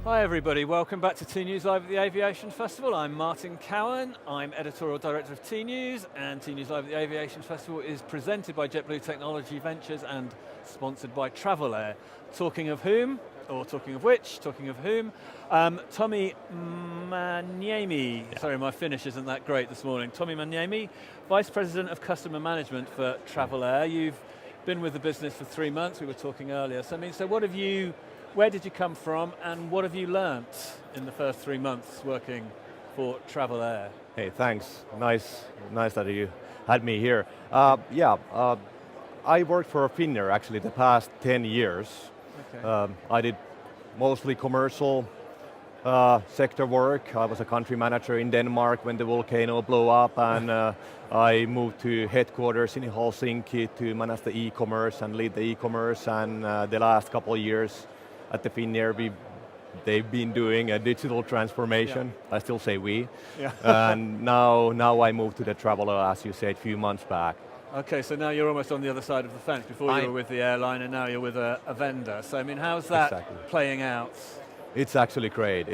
Hi everybody, welcome back to tnoozLIVE at the Aviation Festival. I'm Martin Cowan, I'm Editorial Director of tNews, and tnoozLIVE at the Aviation Festival is presented by JetBlue Technology Ventures and sponsored by Travelaer. Talking of whom, or talking of which, talking of whom, Tomi Maaniemi, sorry my Finnish isn't that great this morning, Tomi Maaniemi, Vice President of Customer Management for Travelaer. You've been with the business for 3 months, we were talking earlier, so what have you, where did you come from and what have you learnt in the first 3 months working for Travelaer? Hey, thanks. Nice that you had me here. I worked for Finnair actually the past 10 years. Okay. I did mostly commercial sector work. I was a country manager in Denmark when the volcano blew up, and I moved to headquarters in Helsinki to manage the e-commerce and lead the e-commerce, and the last couple of years at the Finnair, they've been doing a digital transformation. Yeah. I still say we. Yeah. And now I moved to the Travelaer, as you said, a few months back. Okay, so now you're almost on the other side of the fence. Before you were with the airline and now you're with a vendor. So I mean, how's that playing out? It's actually great.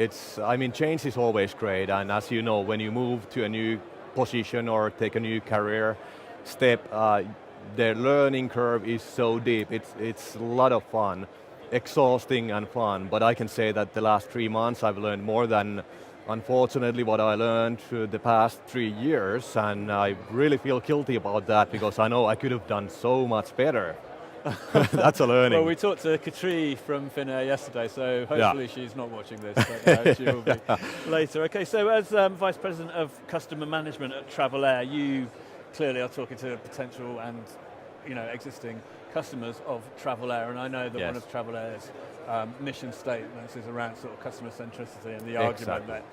Change is always great, and as you know, when you move to a new position or take a new career step, the learning curve is so deep. It's a lot of fun. Exhausting and fun, but I can say that the last 3 months I've learned more than, unfortunately, what I learned through the past 3 years, and I really feel guilty about that because I know I could have done so much better. That's a learning. Well, we talked to Katri from Finnair yesterday, so hopefully she's not watching this, but she will be later. Okay, so as Vice President of Customer Management at Travelaer, you clearly are talking to potential and existing customers of Travelaer, and I know that one of Travelaer's mission statements is around sort of customer centricity and the argument that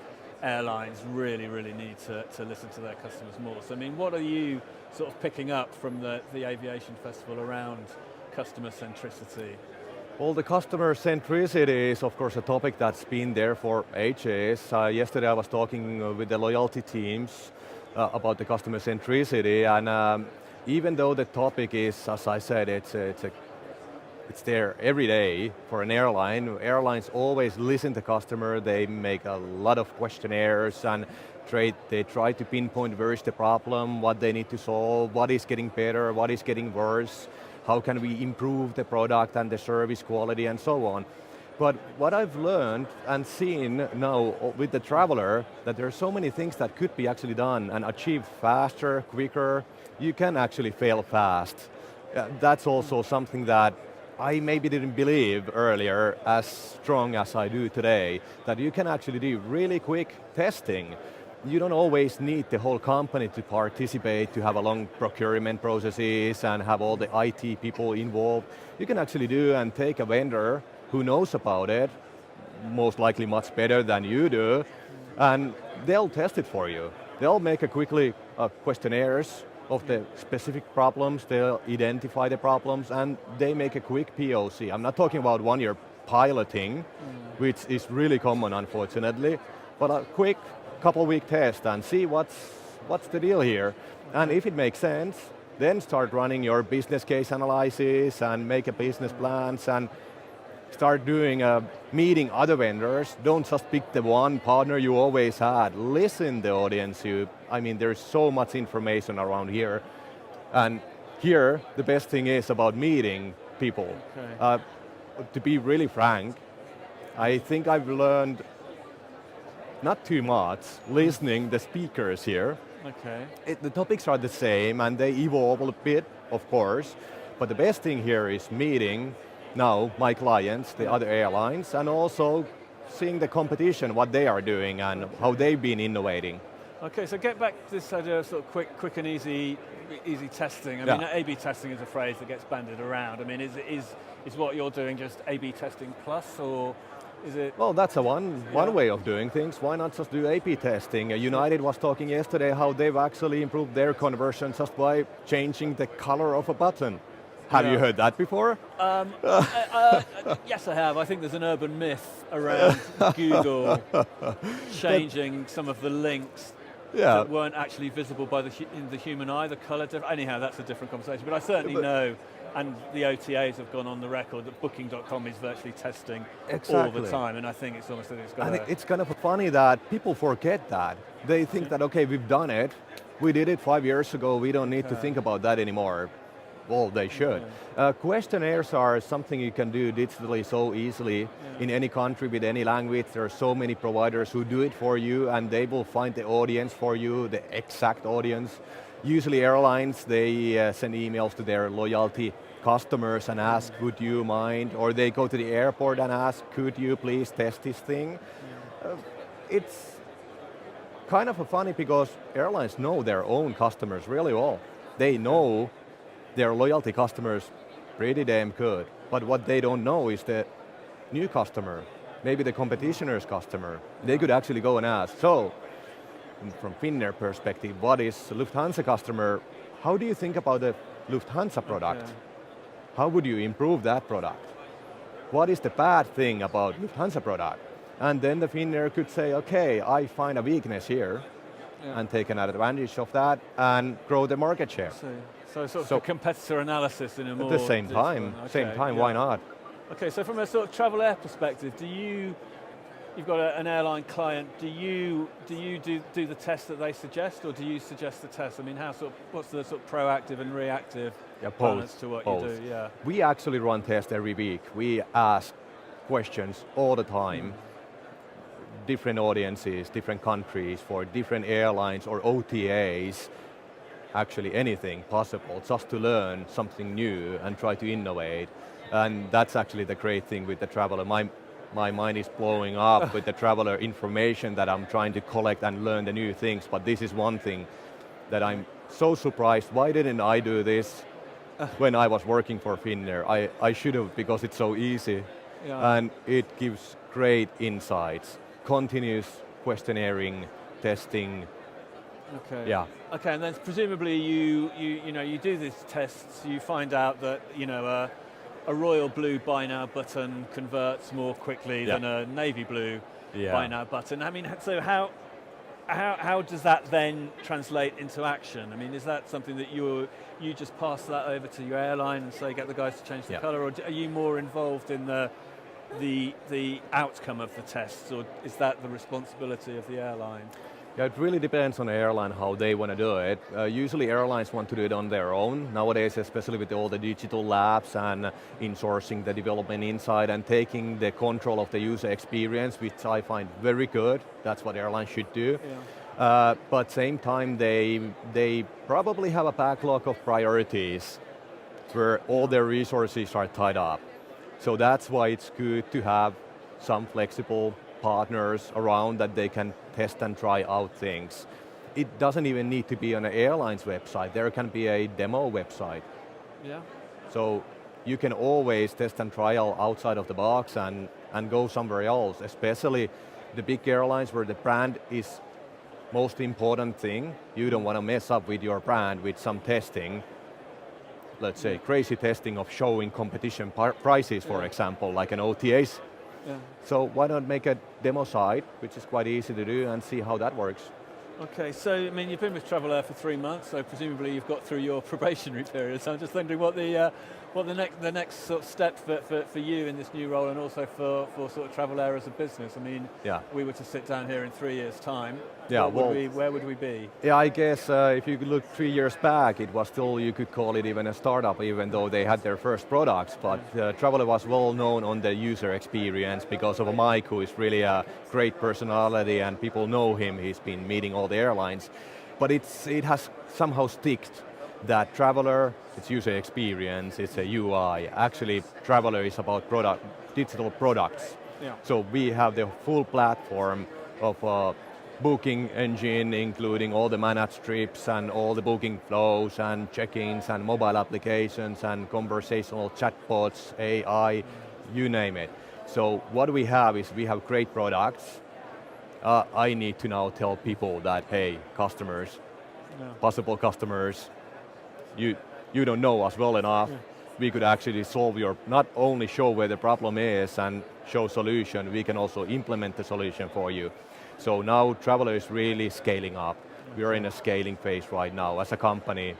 airlines really need to listen to their customers more. So I mean, what are you sort of picking up from the Aviation Festival around customer centricity? Well, the customer centricity is of course a topic that's been there for ages. Yesterday I was talking with the loyalty teams about the customer centricity, and even though the topic is, as I said, it's there every day for an airline. Airlines always listen to customer. They make a lot of questionnaires and they try to pinpoint where is the problem, what they need to solve, what is getting better, what is getting worse, how can we improve the product and the service quality and so on. But what I've learned and seen now with the Travelaer, that there are so many things that could be actually done and achieved faster, quicker. You can actually fail fast. That's also something that I maybe didn't believe earlier as strong as I do today, that you can actually do really quick testing. You don't always need the whole company to participate, to have a long procurement processes and have all the IT people involved. You can actually do and take a vendor who knows about it, most likely much better than you do, and they'll test it for you. They'll make quickly questionnaires of the specific problems, they'll identify the problems, and they make a quick POC. I'm not talking about 1 year piloting, which is really common unfortunately, but a quick couple-week test and see what's the deal here. And if it makes sense, then start running your business case analysis and make a business plans and start doing meeting other vendors. Don't just pick the one partner you always had. Listen the audience. There's so much information around here. And here, the best thing is about meeting people. Okay. To be really frank, I think I've learned not too much listening the speakers here. Okay. The topics are the same and they evolve a bit, of course, but the best thing here is meeting now my clients, the other airlines, and also seeing the competition, what they are doing and how they've been innovating. Okay, so get back to this idea of sort of quick and easy testing. I mean, A/B testing is a phrase that gets bandied around. I mean, is what you're doing just A/B testing plus, or is it? Well, that's one way of doing things. Why not just do A/B testing? United was talking yesterday how they've actually improved their conversion just by changing the color of a button. Have you heard that before? Yes, I have. I think there's an urban myth around Google changing some of the links that weren't actually visible by in the human eye, the color. Anyhow, that's a different conversation. But I certainly know and the OTAs have gone on the record that Booking.com is virtually testing all Exactly. the time, and I think it's almost that it's got And it's kind of funny that people forget that. They think that, okay, we've done it, we did it 5 years ago, we don't need to think about that anymore. Well, they should. Questionnaires are something you can do digitally so easily in any country with any language. There are so many providers who do it for you, and they will find the audience for you, the exact audience. Usually airlines, they send emails to their loyalty customers and ask, would you mind? Or they go to the airport and ask, could you please test this thing? It's kind of funny because airlines know their own customers really well. They know their loyalty customers pretty damn good. But what they don't know is the new customer, maybe the competitioner's customer. They could actually go and ask, so, from Finnair perspective, what is Lufthansa customer? How do you think about the Lufthansa product? How would you improve that product? What is the bad thing about Lufthansa product? And then the Finnair could say, okay, I find a weakness here, and take an advantage of that and grow the market share. So sort of competitor analysis in a more... At the same time, why not? Okay, so from a sort of Travelaer perspective, you've got an airline client, do you do the test that they suggest, or do you suggest the test? I mean, what's the sort of proactive and reactive balance to what you do? Yeah. We actually run tests every week. We ask questions all the time. Different audiences, different countries, for different airlines or OTAs, actually anything possible, just to learn something new and try to innovate. And that's actually the great thing with the Travelaer. My mind is blowing up with the Travelaer information that I'm trying to collect and learn the new things, but this is one thing that I'm so surprised, why didn't I do this when I was working for Finnair? I should have, because it's so easy, and it gives great insights. Continuous questionnaire, testing. Okay. Yeah. Okay, and then presumably you do these tests. You find out that a royal blue buy now button converts more quickly than a navy blue buy now button. I mean, so how does that then translate into action? I mean, is that something that you just pass that over to your airline and say get the guys to change the colour, or are you more involved in the outcome of the tests, or is that the responsibility of the airline? Yeah, it really depends on the airline how they want to do it. Usually airlines want to do it on their own. Nowadays, especially with all the digital labs and insourcing the development inside and taking the control of the user experience, which I find very good. That's what airlines should do. But same time, they probably have a backlog of priorities where all their resources are tied up. So that's why it's good to have some flexible partners around that they can test and try out things. It doesn't even need to be on an airline's website. There can be a demo website. Yeah. So you can always test and trial outside of the box and go somewhere else, especially the big airlines where the brand is most important thing. You don't want to mess up with your brand with some testing. Let's say crazy testing of showing competition prices, for example, like an OTAs. So why not make a demo site, which is quite easy to do, and see how that works. Okay, so I mean, you've been with Travelaer for 3 months, so presumably you've got through your probationary period. So I'm just wondering what the next sort of step for you in this new role, and also for sort of Travelaer as a business. I mean, we were to sit down here in 3 years' time. Where would we be? Yeah, I guess if you could look 3 years back, it was still, you could call it even a startup, even though they had their first products. But Travelaer was well known on the user experience because of Mike, who is really a great personality, and people know him. He's been meeting all the airlines. But it has somehow sticked that Travelaer, it's user experience, it's a UI. Actually, Travelaer is about digital products. So we have the full platform of booking engine, including all the managed trips and all the booking flows and check-ins and mobile applications and conversational chatbots, AI, you name it. So what we have is we have great products. I need to now tell people that, hey, customers, possible customers, you don't know us well enough. We could actually solve not only show where the problem is and show solution, we can also implement the solution for you. So now Travelaer is really scaling up. We are in a scaling phase right now as a company.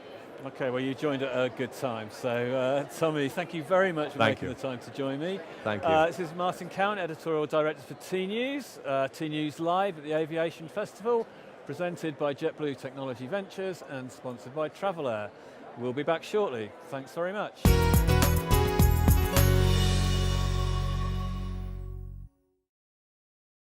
Okay, well you joined at a good time. So Tomi, thank you very much for making the time to join me. Thank you. This is Martin Cowan, Editorial Director for T-News, T-News Live at the Aviation Festival, presented by JetBlue Technology Ventures and sponsored by Travelaer. We'll be back shortly. Thanks very much.